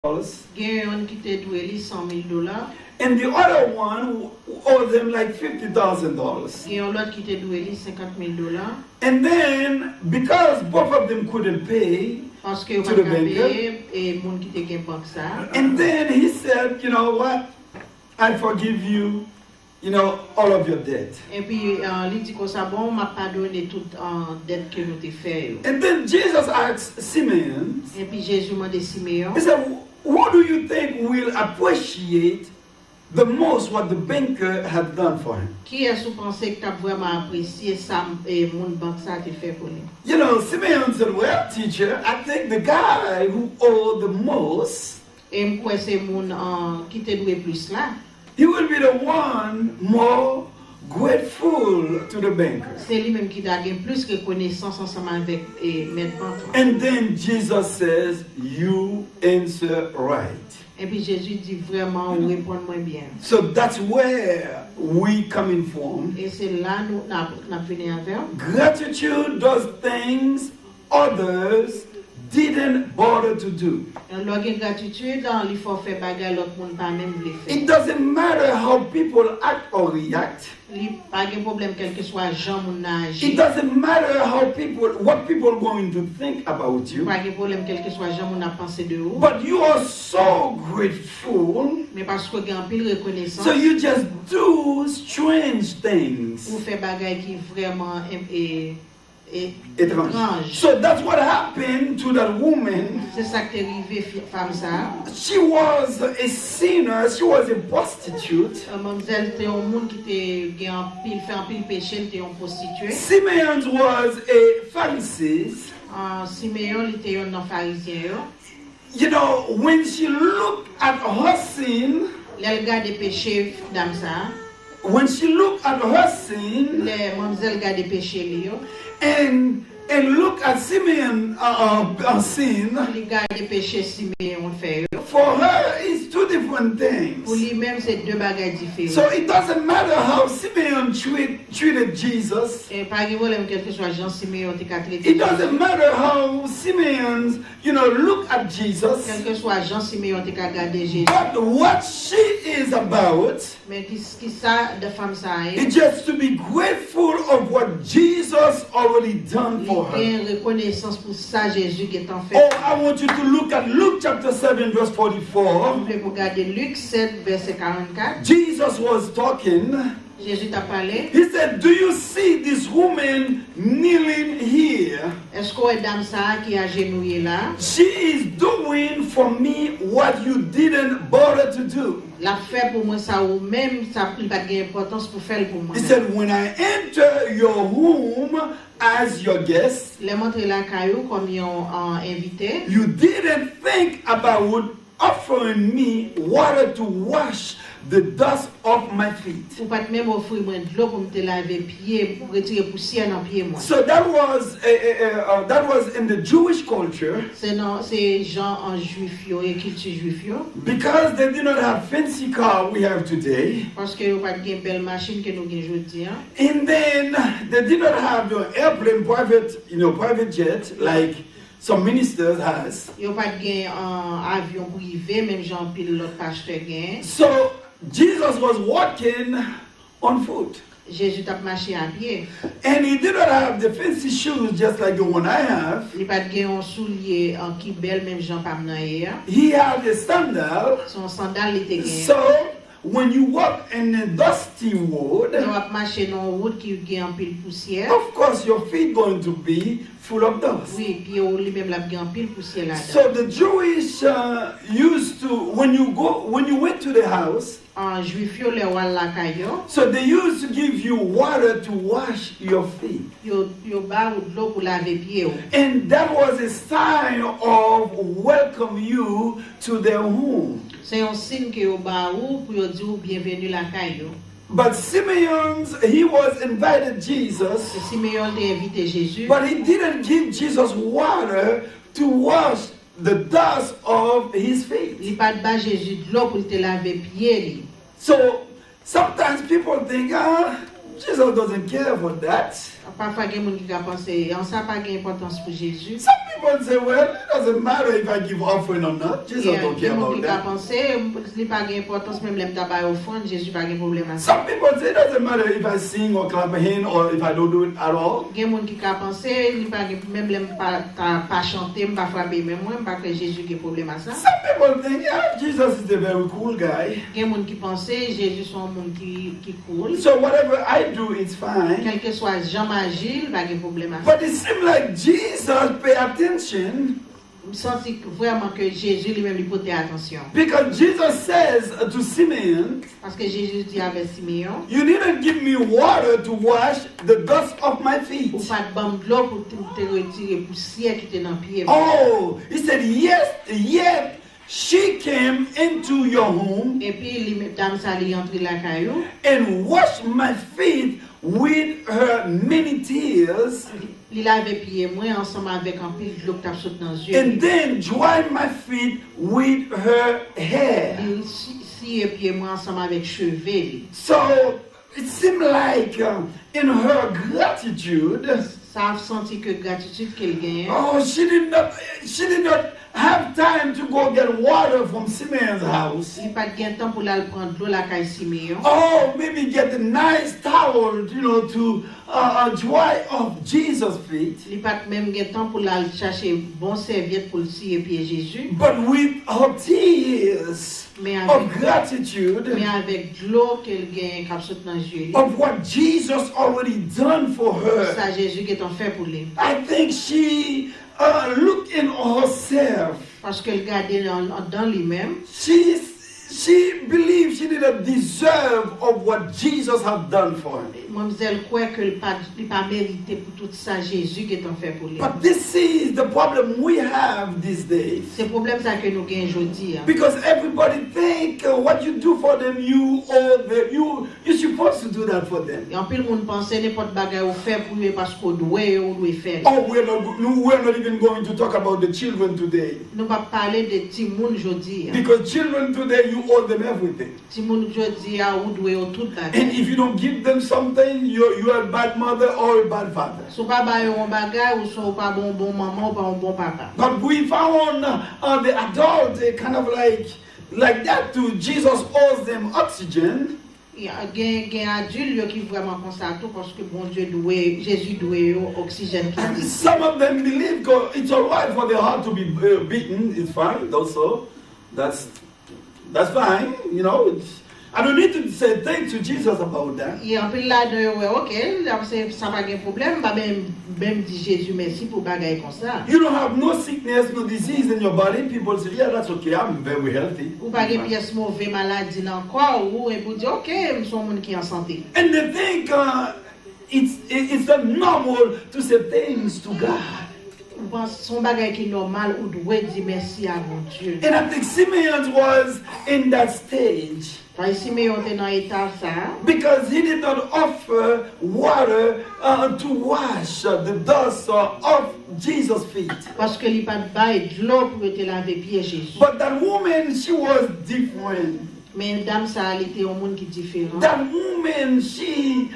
Gen qui te doué li $100,000. And the other one who owed them like $50,000. Gen l'autre qui te doué li $50,000. And then, because both of them couldn't pay Parce que to the banker, et moun qui te gen banque ça. and then he said, you know what? I forgive you, you know, all of your debt. Et puis il dit comme ça bon m'a pardonné toute dette que nous t'ai fait. And then Jesus asked Simeon, Et puis Jésus m'a dit Siméon. he said, who do you think will appreciate the most what the banker had done for him? Qui est-ce que pensez que tu as vraiment apprécié ça et mon banque ça t'a fait pour lui? You know, Simeon said, well, teacher, I think the guy who owed the most, Et moi c'est mon qui te doué plus là. he will be the one more grateful to the banker. C'est lui-même qui a gagné plus que connaissance ensemble avec maître banque. And then Jesus says, you answer right. Et puis Jésus dit vraiment ou répondre moins bien. So that's where we coming from. Et c'est là nous n'a venu avec. Gratitude does things others didn't bother to do. Lorsque gratitude, il faut faire bagarre l'autre monde pas même le faire. It doesn't matter how people act or react. Pas de problème quel que soit gens mon âge. It doesn't matter what people are going to think about you. Pas de problème quel que soit gens mon a pensé de vous. But you are so grateful. Mais parce que gagne pile reconnaissance. So you just do strange things. Ou faire bagarre qui vraiment Étrange. So that's what happened to that woman. C'est ça qui est arrivé femme ça. She was a sinner. She was a prostitute. Mademoiselle était un monde qui était gagne pile fait un pile péché, était un prostituée. Simeon was a Pharisee. Siméon était un pharisien. You know, when she looked at her sin, Elle regarde péché dame ça. when she looked at her sin, Les mademoiselle regarde péché lui. and look at Simeon sin, Il regarde péché Siméon fait. for her it's two different Pour things. lui-même c'est deux bagages différents. So it doesn't matter how Simeon treated Jesus. Et par exemple, quel que soit Jean Siméon te traité. It doesn't matter how Simeon, look at Jesus. Quel que soit Jean Siméon te regardé Jésus. But what she is about, Mais qui ça de femme ça est. it's just to be grateful of what Jesus already done for her. Il y a une reconnaissance pour ça Jésus qui est en fait. Oh, I want you to look at Luke chapter 7 verse 44. Vous pouvez regarder Luc 7 verset 44. Jesus was talking. Jésus t'a parlé. He said, do you see this woman kneeling here? Est-ce qu'on est dame ça qui a agenouillé là? She is doing for me what you didn't bother to do. La fait pour moi ça ou même ça n'a pas d'importance pour faire pour moi. He said, when I enter your home as your guest, Les montrer la caillou comme un invité. you didn't think about offering me water to wash the dust off my feet. Ou pas même offrir moi de l'eau pour me laver pieds, pour retirer poussière dans pieds moi. So that was in the Jewish culture, C'est gens en juif yo et culture juif yo because they did not have fancy car we have today, parce que yo pas de belle machine que nous gagne aujourd'hui. and then they did not have the airplane private jet like some ministers has. Yo pas de avion privé même Jean pile l'autre pasteur gagne. So Jesus was walking on foot. Jésus t'a marché à pied. And he did not have the fancy shoes just like the one I have. Il pas de un soulier en qui belle même Jean pas hier. He had a sandal. Son sandal était gagne. So when you walk in a dusty road, On va marcher dans une route qui gagne en pile poussière. of course your feet going to be full of dust. Oui, puis lui même la gagne en pile poussière là. So the Jewish used to when you went to the house, En juif yo les wal la caillou. so they used to give you water to wash your feet. Yo ba ou de l'eau pour laver pieds yo. And that was a sign of welcome you to their home. C'est un signe que yo ba ou pour yo dire bienvenue la caillou. But he was invited Jesus, Siméon t'a invité Jésus. but he didn't give Jesus water to wash the dust of his feet. Il pas de ba Jésus de l'eau pour te laver pieds li. So sometimes people think, Jesus doesn't care for that. Parfois, il y a des gens qui pensent ça n'a pas d'importance pour Jésus. Some people say, well, it doesn't matter if I give offering or not. Jesus don't care about that. Il n'y a pas d'importance même si tu offrande, Jésus n'a pas de problème à ça. Some people say it doesn't matter if I sing or clap my hand or if I don't do it at all. Il y a des gens qui pensent même si tu pas chanter, pas frapper, même moi, pas que Jésus a problème à ça. Some people think, yeah, Jesus is a very cool guy. Il y a des gens qui pensent Jésus est un monde qui cool. So whatever I do, it's fine. Quel que soit Jean-Magil, pas de problème à ça. But it seems like Jesus pay attention. Je sens vraiment que Jésus lui-même lui portait attention. Because Jesus says to Simeon, Parce que Jésus dit avec Simeon, you didn't give me water to wash the dust off my feet. ou pas de bande de l'eau pour te retirer poussière qui était dans le pied. Oh, he said, yes, yet she came into your home Et puis, dame ça lui entre la caillou. and washed my feet with her many tears, Il avait pied moi ensemble avec un pile de l'eau qui t'a sauté dans les yeux. and then dried my feet with her hair. Si et pied moi ensemble avec cheveux. So it seemed like in her gratitude, Ça a senti que gratitude qu'elle gagne. oh, she did not have time to go get water from Simeon's house. Il n'y a pas de temps pour aller prendre l'eau la caille Simeon. Oh, maybe get a nice towel, to dry off Jesus' feet. Il n'y a pas même de temps pour aller chercher bon serviette pour le scier pied Jésus. But with her tears of gratitude Mais avec de l'eau qu'elle gagne qui a sauté dans les yeux. of what Jesus already done for her, Ça Jésus qui est en fait pour lui. I think she looked in herself. Parce qu'elle gardait dans lui-même. She believed she didn't deserve of what Jesus had done for her. Mademoiselle croit que il pas mérité pour tout ça Jésus qui est en fait pour lui. But this is the problem we have these days. C'est le problème ça que nous gagnons aujourd'hui. Because everybody think what you do for them, you owe them. You're supposed to do that for them. Et en plus le monde pense n'importe bagarre ou faire pour lui parce qu'on doit faire. Oh, we're not even going to talk about the children today. Nous va parler de petit monde aujourd'hui. Because children today, you owe them everything. Petit monde aujourd'hui ou doit tout bagarre. And if you don't give them something, you're a bad mother or a bad father. So pas bagarre un bagarre ou so pas bon maman ou pas un bon papa. But we found the adult kind of like that too. Jesus owes them oxygen. Il y a un adulte qui vraiment comme ça tout parce que bon Dieu doit Jésus doit oxygène. And some of them believe it's all right for their heart to be beaten. It's fine. Also, that's fine. I don't need to say thanks to Jesus about that. Et en plus là OK, ça pas de problème, pas même dit Jésus merci pour bagaille comme ça. You don't have no sickness, no disease in your body. People say, yeah, that's okay. I'm very healthy. Ou pas de pièce mauvaise maladie dans corps ou et pour dire OK, je suis un monde qui est en santé. And they think it's not normal to say thanks to God. Son bagage qui est normal ou doit dire merci à mon Dieu. And I think Simeon was in that stage. Simeon était dans l'état ça. Because he did not offer water to wash the dust off Jesus' feet. Parce que il pas de bail de l'eau pour te laver pieds Jésus. But that woman, she was different. Mais dame ça elle était un monde qui différent. That woman, she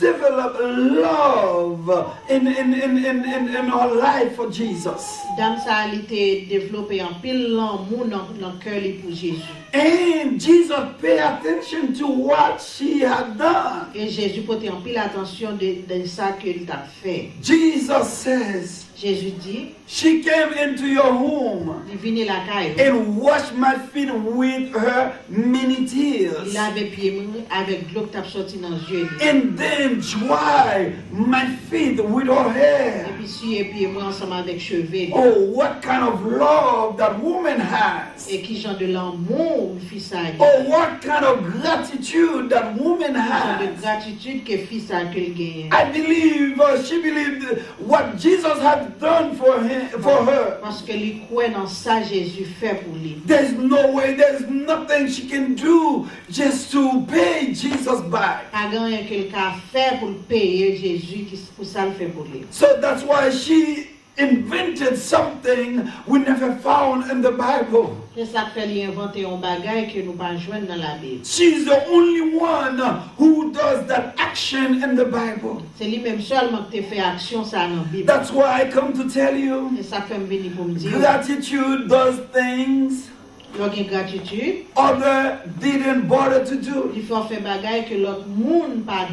developed love in her life for Jesus. Dame ça elle était développé en pile l'amour dans cœur pour Jésus. And Jesus paid attention to what she had done. Et Jésus portait en pile attention de ça qu'il t'a fait. Jesus says, Jésus dit, she came into your home il venait la caille. and washed my feet with her many tears. Il avait pied avec l'eau qui t'a sorti dans les yeux. And then dry my feet with her hair. Et puis si et puis moi ensemble avec cheveux. Oh, what kind of love that woman has. Et qui genre de l'amour fils ça. Oh, what kind of gratitude that woman Genre de has. gratitude que fils ça qu'elle gagne. I believe she believed what Jesus had done for her. Parce que lui croit dans ça Jésus fait pour lui. There's no way, there's nothing she can do just to pay Jesus back. Pas rien qu'elle a fait pour payer Jésus qui pour ça le fait pour lui. So that's why she invented something we never found in the Bible. C'est ça fait lui inventer un bagage que nous pas joindre dans la Bible. She's the only one who does that action in the Bible. C'est lui-même seulement qui fait action ça dans la Bible. That's why I come to tell you, Et ça fait me venir pour me dire. gratitude does things Lorsque gratitude, other didn't bother to do. il faut faire bagage que l'autre monde pas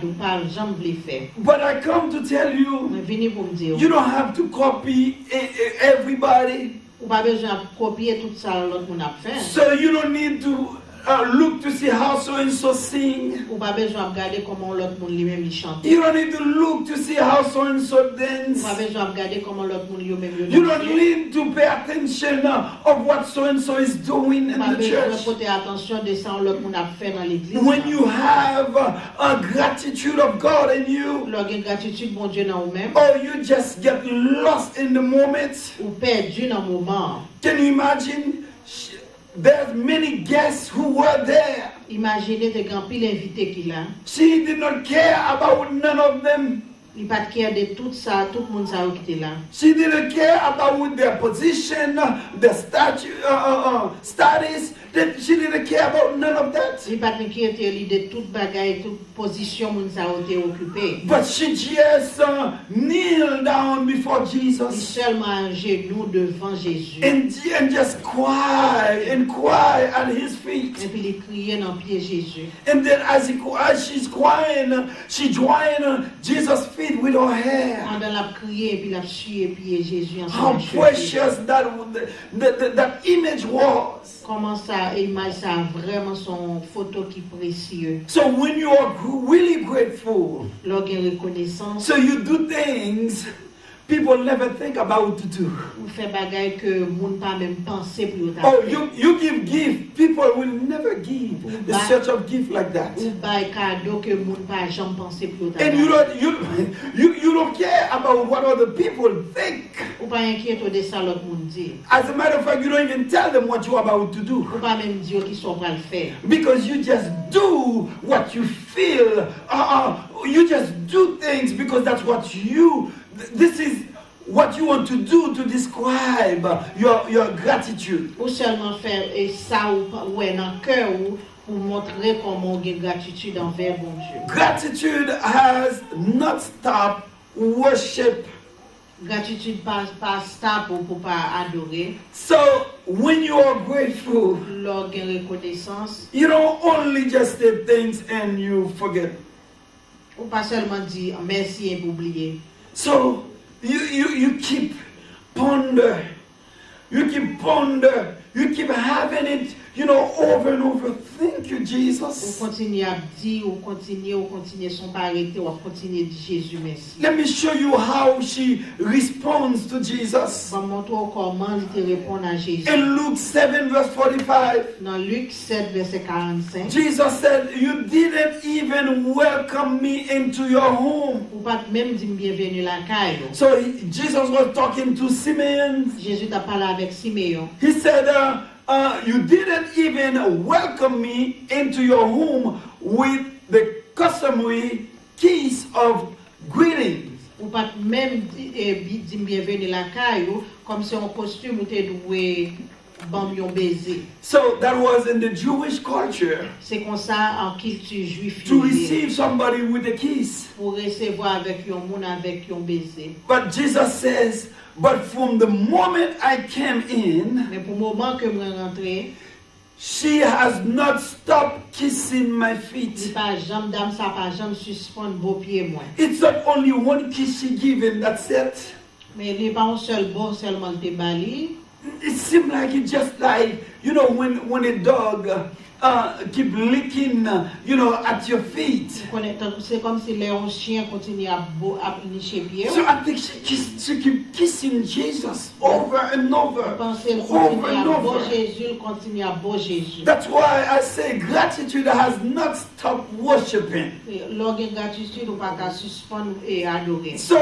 jamais voulu faire. But I come to tell you, Mais venir pour me dire. you don't have to copy everybody. Ou pas besoin de copier tout ça l'autre monde a fait. So you don't need to look to see how so and so sing. Ou pas besoin de regarder comment l'autre monde lui-même il chante. You don't need to look to see how so and so Ou dance. pas besoin de regarder comment l'autre monde lui-même il You don't need to pay attention of what so and so is doing in Pas the besoin de church. porter attention de ça l'autre monde a fait dans l'église. When you have a gratitude of God in you, Lorsque gratitude bon Dieu dans vous-même, or you just get lost in the moment. ou perdu dans le moment. Can you imagine? There's many guests who were there. Imaginez des grands pile invités qu'il a. She did not care about none of them. Il pas de care de tout ça, tout le monde ça qui était là. She didn't care about their position, their status. She didn't care about none of that. Il pas de inquiéter de toute bagaille, toute position monde ça été occupé. But she just kneeled down before Il Jesus seulement à genoux devant Jésus. and just cry at his feet. Et puis il criait dans pied Jésus. And then as she's crying, she joined Jesus' feet with her hair. Pendant la crié et puis la sué pied Jésus en How precious that image was. Comment ça image ça vraiment son photo qui précieux. So when you are really grateful, Lorsqu'il reconnaissance, so you do things people never think about to do. ou fait bagaille que monde pas même penser pour le Oh, you give gift, people will never give the such of gift like that. ou bail cadeau que monde pas jamais penser pour le And you don't care about what other people think. ou pas inquiète de ça l'autre monde dit. As a matter of fact, you don't even tell them what you're about to do. Ou pas même dire qu'ils sont pas le faire. Because you just do what you feel. You just do things because that's what this is what you want to do to describe your gratitude. Ou seulement faire et ça ou ouais dans cœur ou pour montrer comment on a gratitude envers bon Dieu. Gratitude has not stopped worship. Gratitude pas stop pour pas adorer. So when you are grateful, Lorsqu'il y a reconnaissance, you don't only just say things and you forget. ou pas seulement dire merci et pour oublier. So you keep ponder, you keep having it, over and over. Thank you, Ou Jesus. continuer à dire, ou continuer sans pas arrêter, ou continuer à dire Jésus merci. Let me show you how she responds to Jesus. On va montrer comment il te répond à Jésus. In Luke 7 verse 45, Dans Luc 7 verset 45, Jesus said, "You didn't even welcome me into your home." ou pas même dire bienvenue la caille. So Jesus was talking to Simeon. Jésus t'a parlé avec Siméon. He said, you didn't even welcome me into your home with the customary kiss of greetings. Ou pas même dire bienvenue la caille, comme si en costume ou t'es doué bam yon baiser. So that was in the Jewish culture C'est comme ça en culture juif. to receive somebody with a kiss. Pour recevoir avec yon moun avec yon baiser. But Jesus says, but from the moment I came in, Mais pour le moment que moi rentré, she has not stopped kissing my il feet. pas jamais dame ça pas jamais suspendre beau pied moi. It's not only one kiss she given, that's it. Mais il pas un seul bon seulement te bali. It seemed like it just like, when a dog keep licking, at your feet. C'est comme si les chiens continuent à licher pied. So I think she keep kissing Jesus over and over, Penser over continue and à beau over. Jésus, continue à beau Jésus. That's why I say gratitude has not stopped worshiping. Lorsque gratitude ou pas qu'à suspendre et adorer. So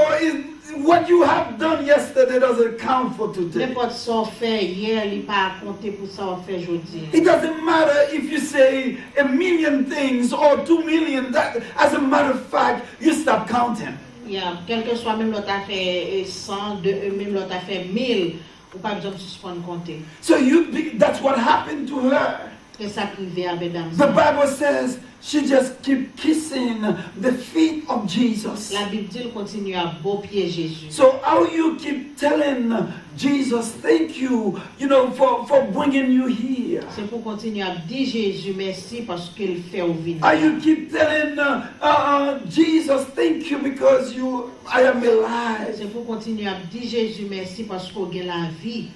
what you have done yesterday doesn't count for today. N'importe ça fait hier, il pas compter pour ça on fait aujourd'hui. It doesn't matter if you say 1 million things or 2 million. That, as a matter of fact, you stop counting. Il y a quel que soit même l'autre a fait 100, même l'autre a fait 1000, ou pas besoin de suspendre compter. So that's what happened to her. C'est ça qui arrive avec dame. The Bible says she just keep kissing the feet of Jesus. La Bible dit elle continue à beau pied Jésus. So how you keep telling Jesus, thank you, for bringing you here. C'est pour continuer à dire Jésus merci parce qu'il fait au vide. How you keep telling Jesus, thank you because I am alive. C'est pour continuer à dire Jésus merci parce qu'on a la vie.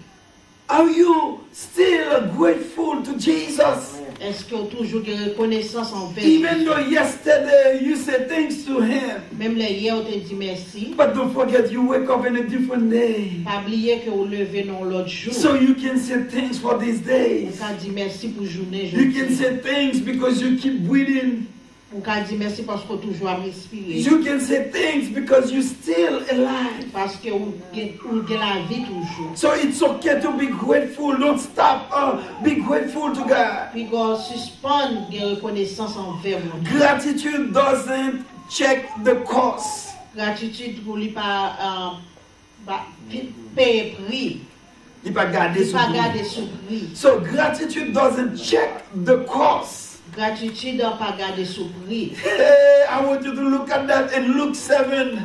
Are you still grateful to Jesus? Est-ce que toujours de reconnaissance envers Even though yesterday you said thanks to him. Même les hier on te dit merci. But don't forget you wake up in a different day. Pas oublier que vous levez dans l'autre jour. So you can say thanks for these days. On peut dire merci pour journée. You can say thanks because you keep breathing. On peut dire merci parce que toujours à respirer. You can say thanks because you're still alive. Parce que vous avez la vie toujours. So it's okay to be grateful. Don't stop. Be grateful to God. Puis qu'on suspend de reconnaissance envers moi. Gratitude doesn't check the cost. Gratitude pour lui pas payer prix. Il pas garder sous prix. So gratitude doesn't check the cost. Gratitude n'a pas garder sous prix. Hey, I want you to look at that in Luke 7.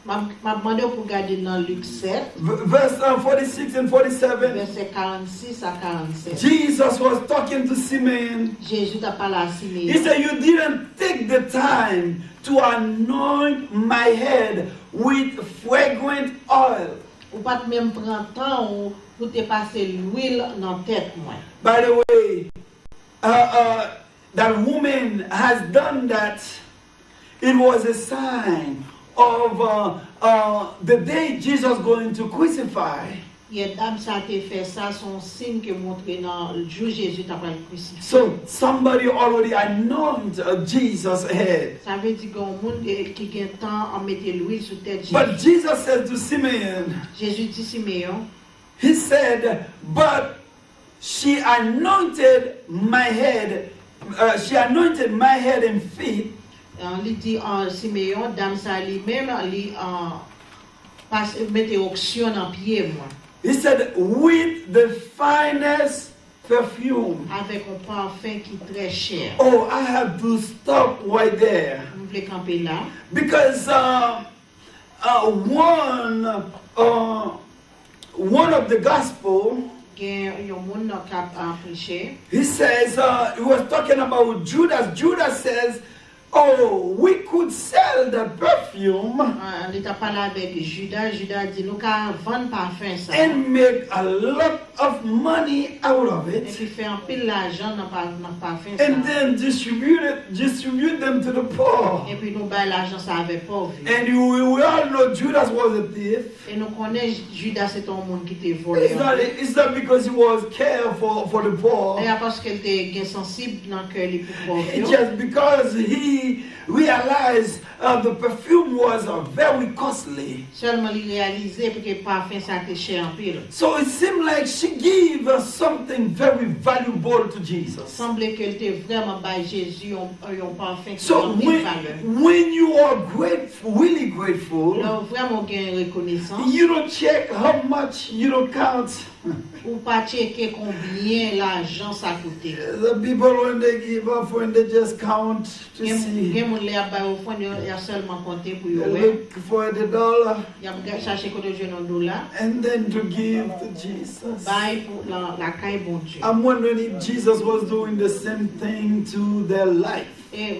M'a demandé pour garder dans Luc 7. Verse 46 and 47. Verset 46 à 47. Jesus was talking to Simeon. Jésus t'a parlé à Simeon. He said, you didn't take the time to anoint my head with fragrant oil. Ou pas même prendre temps pour te passer l'huile dans tête moi. By the way, that woman has done that. It was a sign of the day Jesus going to crucify. Dame ça te fait ça son signe que montre dans le jour Jésus t'a pas crucifié. So somebody already anointed Jesus' head. Ça veut dire qu'on monde qui gagne temps à mettre l'huile sur tête Jésus. But Jesus said to Simeon. Jésus dit Simeon. He said, but she anointed my head. She anointed my head and feet. Il dit en Simeon, dame ça lui-même, il mettait onction en pied moi. He said, with the finest perfume. Avec un parfum qui est très cher. Oh, I have to stop right there. Vous voulez camper là? Because one of the gospel. He says, he was talking about Judas. Judas says, oh, we could sell the perfume and make a lot of money out of it and then distribute them to the poor. And we all know Judas was a thief. It's not because he was careful for the poor. It's just because he realized the perfume was very costly. So it seemed like she gave something very valuable to Jesus. So when you are grateful, really grateful, you don't check how much, you don't count. Ou pas checker combien l'argent ça coûtait. The people when they give up, when they just count to see. Look for the dollar. $. And then to give to Jesus. I'm wondering if Jesus was doing the same thing to their life. I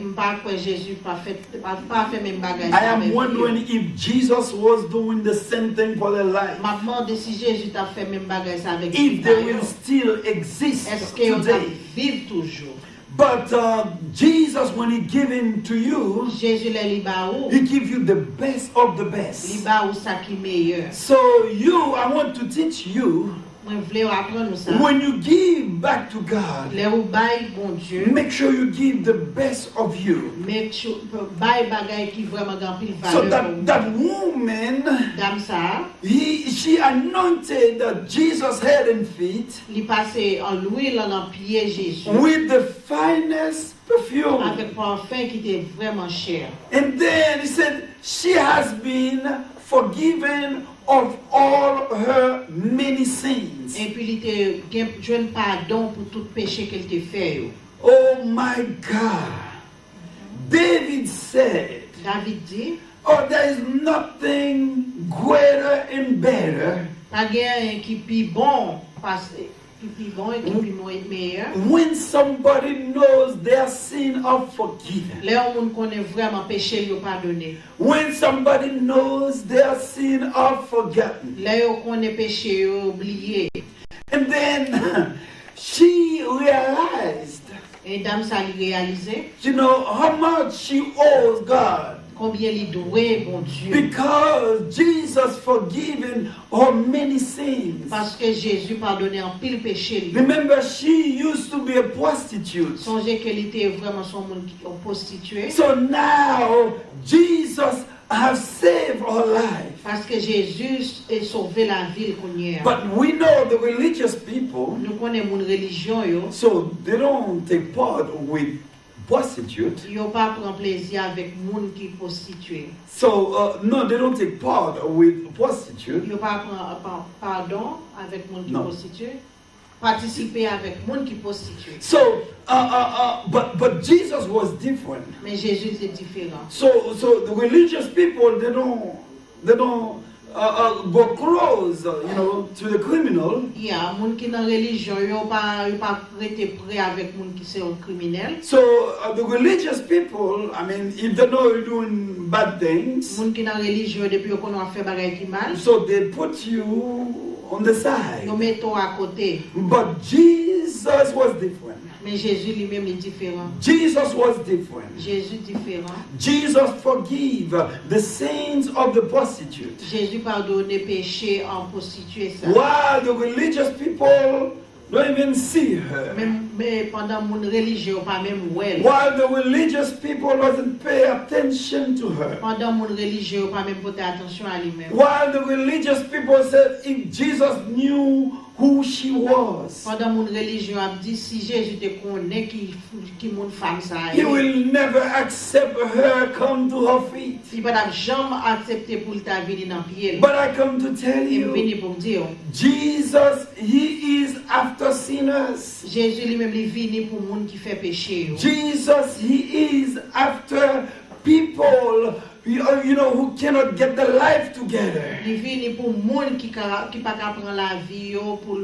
am wondering if Jesus was doing the same thing for their life. If they will still exist today. But Jesus, when He given to you, He give you the best of the best. So I want to teach you Moi vle apprendre nous ça. When you give back to God, Les ou bail bon Dieu. make sure you give the best of you. Make sure bail bagay qui vraiment grand pile So valeur. that woman, Dame ça, she anointed Jesus' head and feet li passe en l'huile dans pied Jésus with the finest perfume. avec parfum qui était vraiment cher. And then he said, she has been forgiven of all her many sins. Et puis il était jeune pardon pour tout péché qu'elle t'a fait. Yo. Oh my God. David said, David dit, oh, there is nothing greater and better pas gain qui plus bon parce qui plus bon et qui plus meilleur. when somebody knows their sin are forgiven. Là on connaît vraiment péché yo pardonné. When somebody knows their sin are forgotten. Là on connaît péché yo oublié. And then she realized, Et dame ça li réalisé you know, how much she owes God. combien il doit bon Dieu. Because Jesus forgiven her many sins. Parce que Jésus pardonnait en pile péché. Remember, she used to be a prostitute. Songez qu'elle était vraiment son monde qui ont prostitué. So now Jesus has saved her life. Parce que Jésus a sauvé la ville qu'on y a. But we know the religious people, Nous connaissons mon religion yo. so they don't take part with prostitutes. Yo pas prend plaisir avec monde qui prostitué. So no, they don't take part with prostitutes. Yo pas prend pardon avec monde qui Non. prostitué. Participer avec monde qui prostitué. So, but Jesus was different. Mais Jésus c'est différent. So the religious people they don't go close, you know, to the criminal. Il y a monde qui dans religion yo pas prêter prêt avec monde qui c'est un criminel. So the religious people, I mean, if they know you're doing bad things, Monde qui dans religion depuis qu'on a fait bagay qui mal. so they put you on the side. Yo mettons à côté. But Jesus was different. Mais Jésus lui-même est différent. Jesus was different. Jésus différent. Jesus forgave the sins of the prostitute. Jésus pardonne péché en prostituée ça. While the religious people don't even see her. Mais pendant mon religion pas même well. While the religious people doesn't pay attention to her. Pendant mon religion pas même porter attention à lui-même. While the religious people said if Jesus knew who she was, Pendant mon religion a dit si Jésus te connaît qui mon femme ça. he will never accept her come to her feet. Il va jamais accepter pour ta venir dans pied. But I come to tell Il you, vient pour me dire Jesus, he is after sinners. Jésus lui-même il vient pour monde qui fait péché. Jesus, he is after people, you know, who cannot get their life together. Il vient pour monde qui pas prendre la vie yo pour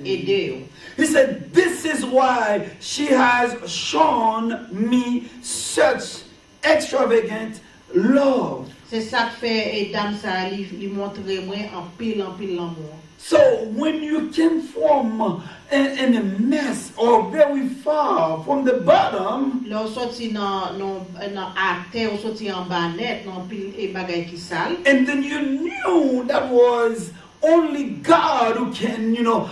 aider yo. He said, this is why she has shown me such extravagant love. C'est ça que fait et dame ça lui montrer moi en pile l'amour. So when you came from in a mess or very far from the bottom, Là on sorti dans à terre, on sorti en bas net, dans pile et bagay qui sale. and then you knew that was only God who can, you know,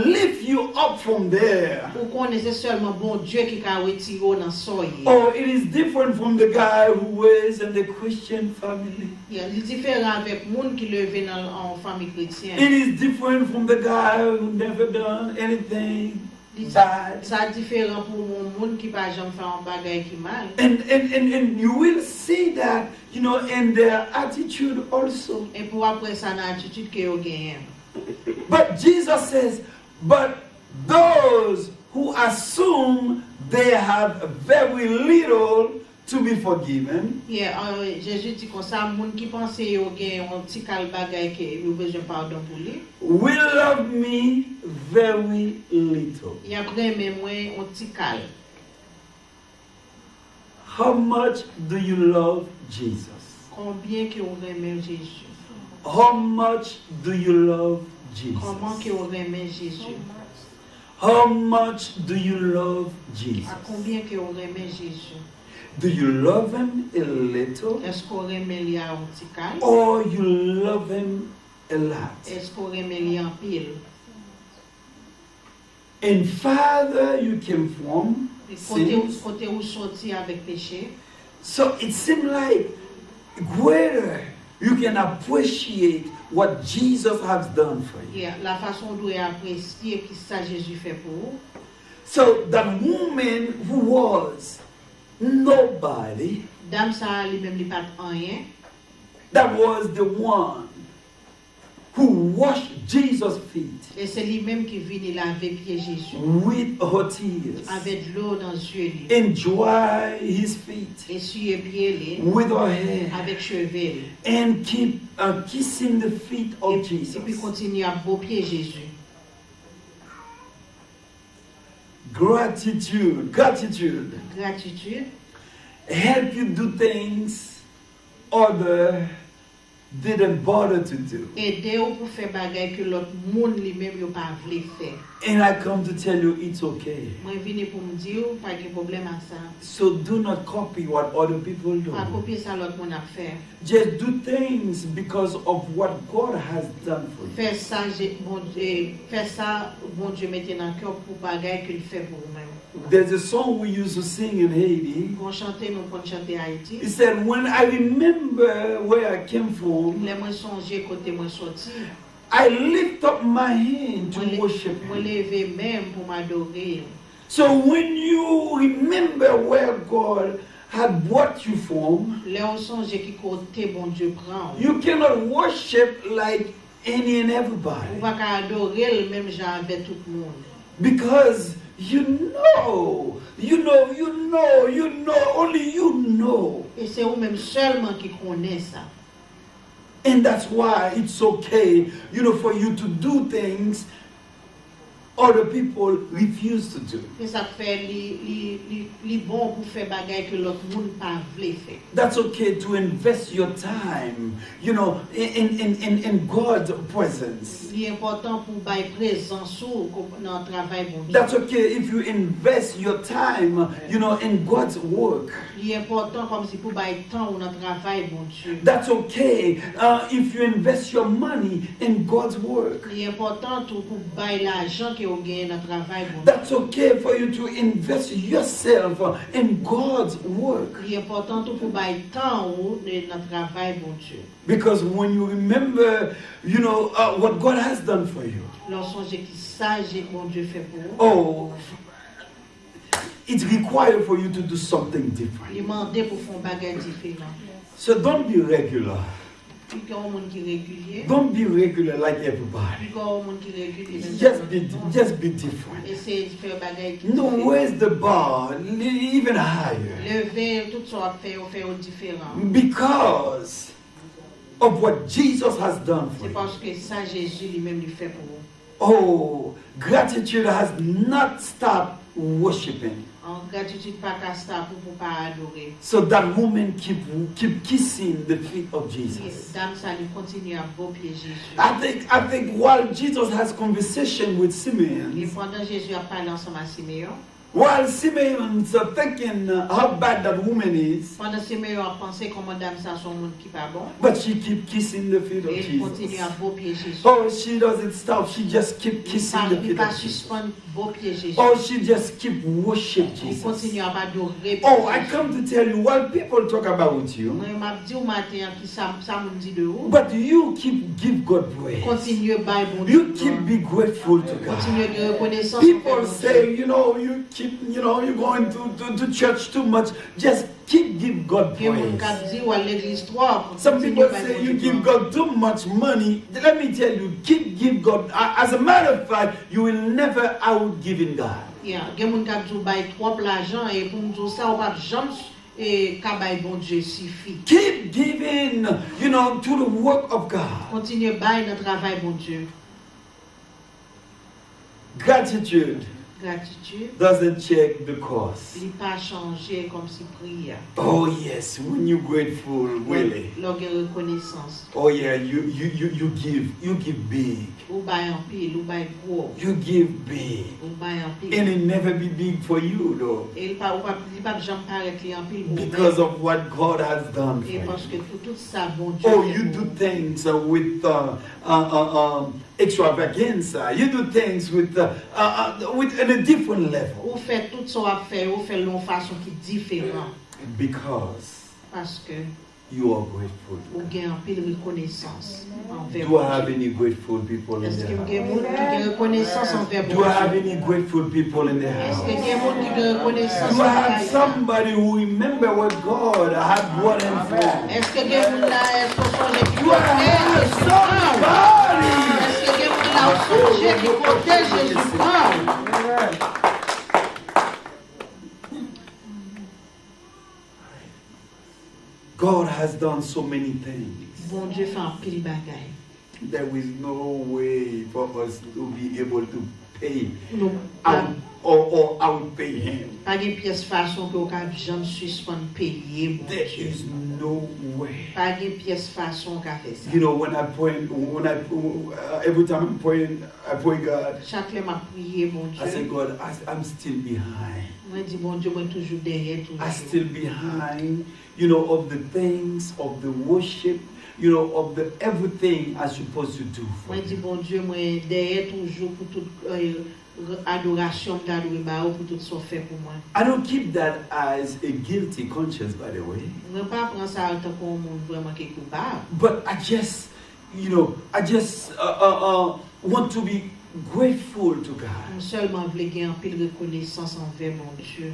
lift you up from there. Ou connaissez seulement bon Dieu qui a retiré dans soye. Or it is different from the guy who is in the Christian family. Il est différent avec monde qui levé dans en famille chrétienne. It is different from the guy who never done anything bad. Ça différent pour mon monde qui pas jamais fait un bagay qui mal. And you will see that, you know, in their attitude also. Et pour après ça dans attitude que yo gagne. But Jesus says, but those who assume they have very little to be forgiven, Jésus dit comme ça monde qui pense yo gagne un petit cal bagay que yo besoin pardon pour lui. will love me very little. Il y a vraiment moi un petit cal. How much do you love Jesus? Combien que vous aimez Jésus? How much do you love Comment que Jesus? vous aimez Jésus? How much do you love À Jesus? combien que vous aimez Jésus? Do you love him a little Est-ce qu'on aime lui à un petit cal? or you love him a lot. Est-ce qu'on remet li en pile? And farther you came from, Côté où sorti avec péché. so it seemed like greater you can appreciate what Jesus has done for you. Yeah, la façon dont apprécier qui ça Jésus fait pour vous. So that woman who was nobody, Dame ça lui-même li pas rien. that was the one who washed Jesus' feet Et c'est lui-même qui vient laver pieds Jésus with her tears, avec de l'eau dans les yeux li. and dry his feet Essuyer pieds li with her hair, avec cheveux li. and keep kissing the feet of Jesus. Et puis continue à beau pieds Jésus. Gratitude Gratitude. help you do things other didn't bother to do. Aider ou pour faire bagay que l'autre monde lui-même yo pas vle faire. And I come to tell you it's okay. Moi vini pour me dire pas de problème à ça. So do not copy what other people do. Pas copier ça l'autre monde a fait. Just do things because of what God has done for you. Faire ça bon Dieu mettez dans cœur pour bagay qu'il fait pour vous-même. There's a song we used to sing in Haiti. Qu'on chanter nous pour chanter Haïti. It said, when I remember where I came from, Les moi songer côté moi sorti. I lift up my hand to worship Moi Him. lever même pour m'adorer. So when you remember where God had brought you from, Les on songe qui côté bon Dieu prend. you cannot worship like any and On everybody. va adorer le même genre avec tout le monde. Because only you know. Et c'est vous-même seulement qui connaît ça. And that's why it's okay, for you to do things other people refuse to do. Et ça fait li bon pour faire bagay que l'autre monde pas vle faire. That's okay to invest your time, in God's presence. Li important pour bay présence ou dans travail bon Dieu. That's okay if you invest your time, in God's work. Li important comme si pour bay temps ou dans travail bon Dieu. That's okay if you invest your money in God's work. Li important pour bay l'argent que vous gagnez dans travail bon Dieu. That's okay for you to invest yourself in God's work. Li important pour bay temps ou dans travail bon Dieu. Because when you remember, what God has done for you, Lorsque qui sage bon Dieu fait pour vous. oh, it's required for you to do something different. Li mandé pour faire bagay différent. So don't be regular. Puis qu'il y a un monde qui régulier. Don't be regular like everybody. Puis qu'il y a un monde qui régulier. Just be different. Essayer de faire bagay qui No, raise the bar even higher. lever tout ça faire différent. Because of what Jesus has done for C'est you. parce que ça Jésus lui-même lui fait pour vous. Oh, gratitude has not stopped worshiping. En gratitude pas qu'à ça pour pas adorer. So that woman keep kissing the feet of Jesus. Dame ça lui continue à beau pied Jésus. I think while Jesus has conversation with Et Simeon, pendant Jésus a parlé ensemble à Siméon, while Simeon's thinking how bad that woman is, pendant Siméon a pensé comment dame ça son monde qui pas bon, but she keep kissing the feet of et il continue Jesus. à beau pied Jésus. Oh, she doesn't stop. She just keep kissing the Il feet pas of Jesus. suspendre beau pied Jésus. Oh, she just keep worship Il Jesus. continue à adorer. Oh, I come to tell you, while people talk about you, Moi m'a dit au matin qui ça me dit de vous. but you keep give God praise. Continue bail bon You Dieu. keep be grateful to God. Continue de reconnaissance. People say, you keep, you're going to church too much. Just keep give God praise. Some people say you give God too much money. Let me tell you, keep give God. As a matter of fact, you will never out giving God. Yeah, gen moun k'ap djou bay trop l'argent et pour m'dou ça ou pas jamais et ka bay bon Dieu suffit. Keep giving, to the work of God. Continue bay dans travail bon Dieu. Gratitude Gratitude. doesn't check the cost. Il pas changé comme si prière. Oh yes, when you're grateful, really. Lorsqu'il reconnaissance. Oh yeah, you give big. Ou bail en pile, ou bail gros. You give big. Ou bail en pile. And it never be big for you though. Et il pas jamais paraître en pile. Because of what God has done for Et parce you. que pour tout ça, bon Dieu. Oh, you do things with extravaganza. You do things with in a different level. Ou fait tout ça à faire, ou fait d'une façon qui est différente. Because Parce que you are grateful. ou gagne en pile reconnaissance envers Do I have any grateful people in Est-ce the que house? il y a des gens qui ont reconnaissance envers Do I have Dieu? any grateful people in the Est-ce house? que il y a des gens qui ont reconnaissance Do I have envers somebody who remember what God had brought him from? Est-ce que il y a des gens là, est-ce que sont les Do I have somebody? Est-ce que il y a des gens là au sujet qui protègent Jésus? God has done so many things. Bon Dieu fait un pile bagaille. There is no way for us to be able to pay Non, out or outpay Him. pas de pièce façon que aucun jamais suspend payer bon There Dieu. is no way. Pas de pièce façon qu'a fait ça. You know, when every time I pray God, Chaque fois m'a prié bon I say, Dieu. God, I'm still behind. Moi dis bon Dieu, moi toujours derrière I'm toujours. still behind, you know, of the things, of the worship, you know, of the everything I'm supposed to do. For Moi dis you. bon Dieu, moi derrière toujours pour toute adoration d'adorer ba ou pour tout ça fait pour moi. I don't keep that as a guilty conscience, by the way. Moi pas prendre ça en tant que monde vraiment qui est coupable. But I just, you know, want to be grateful to God. Moi seulement voulais gagner un pile reconnaissance envers mon Dieu.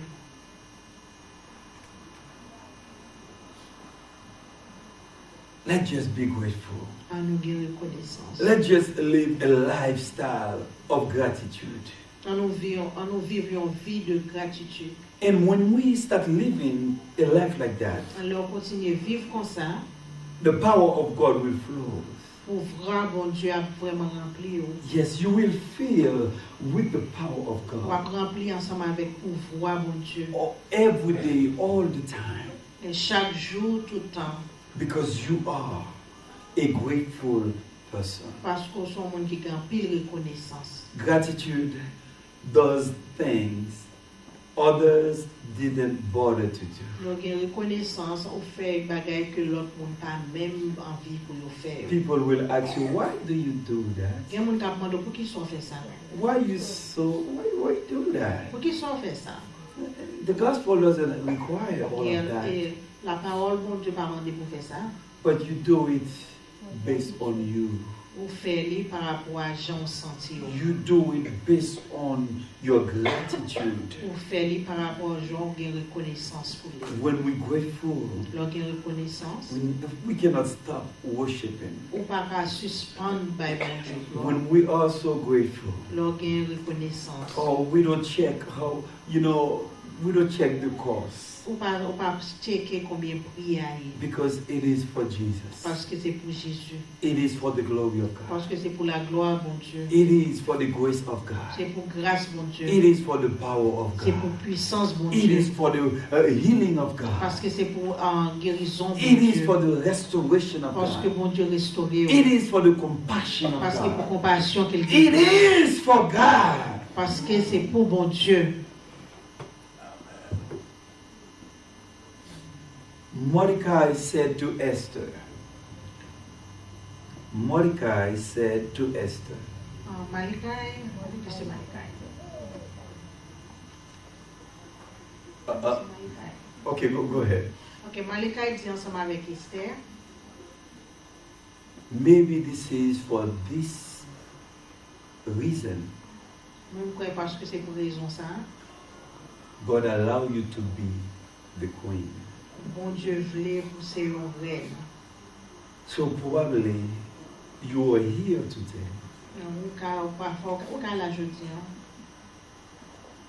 Let's just be grateful. À nous gagner reconnaissance. Let's just live a lifestyle of gratitude. À nous vivre une vie de gratitude. And when we start living a life like that, Alors continuer à vivre comme ça. the power of God will flow. Pour voir bon Dieu a vraiment rempli. Yes, you will feel with the power of On God. va remplir ensemble avec pouvoir bon Dieu. Every day, all the time. Et chaque jour, tout le temps. Because you are a grateful person. Parce qu'on est un monde qui a pile reconnaissance. Gratitude does things others didn't bother to do. Donc, une reconnaissance, on fait des bagages que l'autre monde pas même envie pour le faire. People will ask you, why do you do that? Il y a des gens qui demandent pour qui sont fait ça. Why you do that? Pour qui sont fait ça. The gospel doesn't require all of that. Et la parole, bon Dieu, pas demandé pour faire ça. But you do it based on you. Ou faire par rapport à gens sentis. You do it based on your gratitude. Ou faire par rapport aux gens qui ont reconnaissance pour lui. When we're grateful, Leur qui ont reconnaissance. we cannot stop worshiping. Ou pas qu'à suspendre by bon Dieu. When we are so grateful, Leur qui ont reconnaissance. oh, we don't check how, you know, we don't check the cost. Ou pas checker combien prix a eu. Because it is for Jesus. Parce que c'est pour Jésus. It is for the glory of God. Parce que c'est pour la gloire, bon Dieu. It is for the grace of God. C'est pour grâce, bon Dieu. It is for the power of C'est pour God. puissance, bon It Dieu. is for the healing of God. Parce que c'est pour guérison, bon It is Dieu. for the restoration of Parce que God. bon Dieu restaure. It is for the compassion of Parce que pour God. compassion qu'il It is for God. Parce que c'est pour bon Dieu. Mordecai said to Esther. Mordecai said to Esther. Malachi, c'est Malachi. Okay, go ahead. Ok, Malachi dit ensemble avec Esther. Maybe this is for this reason Même quoi parce que c'est pour raison ça. God allow you to be the queen. Bon Dieu voulait pour ser une reine. So probably you are here today. Aucun la jeudi.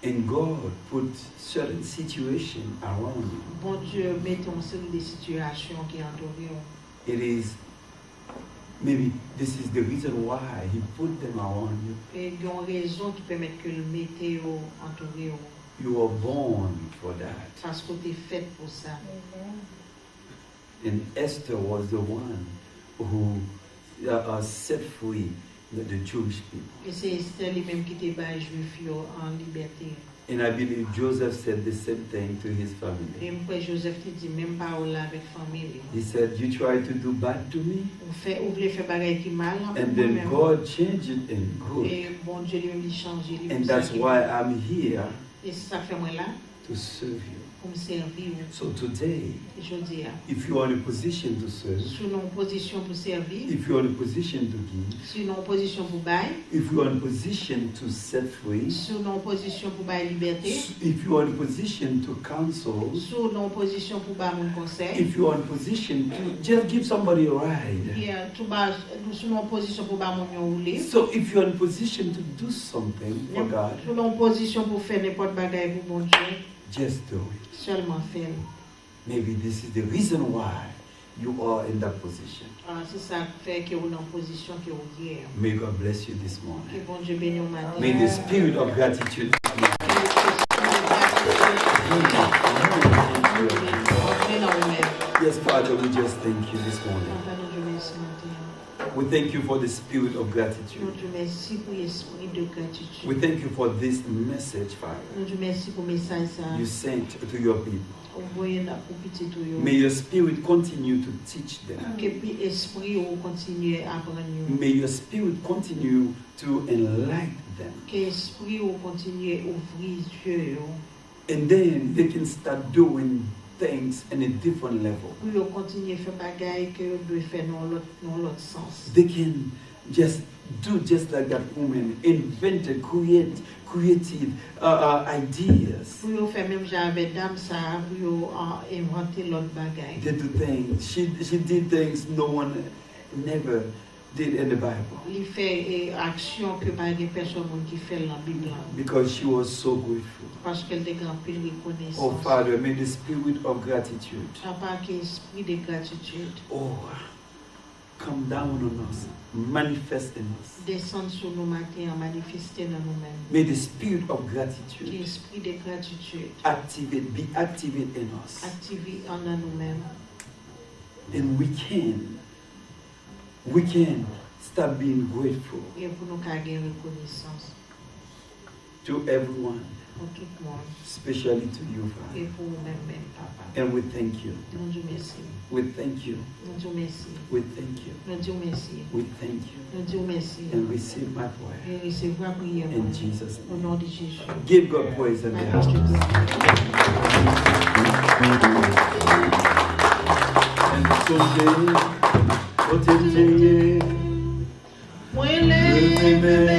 And God put certain situation around you. Bon Dieu met en série des situations qui entourent. It is Maybe this is the reason why he put them around you. Et il y a une raison qui permet que le mette entouré. You were born for that. Parce que tu es fait pour ça. And Esther was the one who set free the Jewish people. Et c'est Esther lui-même qui était bas juif en liberté. And I believe Joseph said the same thing to his family. Et après Joseph te dit même parole avec famille. He said, you try to do bad to me, Vous voulez faire bagaille qui mal. and then God changed it in good. Et bon Dieu lui-même lui change. And that's why I'm here Et ça fait moi là to serve you. pour me servir. So today, Je dis, if you are in a position to serve, sous une position pour servir, if you are in a position to give, sous une position pour bailler, if you are in a position to set free, sous une position pour bailler liberté, if you are in a position to counsel, sous une position pour bailler mon conseil, if you are in a position to just give somebody a ride. tout bas sous une position pour bailler mon roulé. So if you are in a position to do something for God, Sous une position pour faire n'importe bagaille pour mon Dieu, just do it. seulement faire. Maybe this is the reason why you are in that position. C'est ça qui fait que vous êtes en position que vous êtes. May God bless you this Que morning. bon Dieu bénisse au matin. May the spirit of gratitude. Yes, Father, we just thank you this morning. We thank you for the spirit of gratitude. We thank you for this message, Father, you sent to your people. May your spirit continue to teach them. May your spirit continue to enlighten them. And then they can start doing things in a different level. They can just do just like that woman, invented, creative ideas. They do things. She did things no one never did in the Bible. Because she was so grateful. Oh Father, may the spirit of gratitude, oh, come down on us, manifest in us. May the spirit of gratitude be activated in us. And we can start being grateful to everyone, especially to you, Father. And we thank you. We thank you. We thank you. We thank you. And receive my prayer. In Jesus' name. Give God praise and the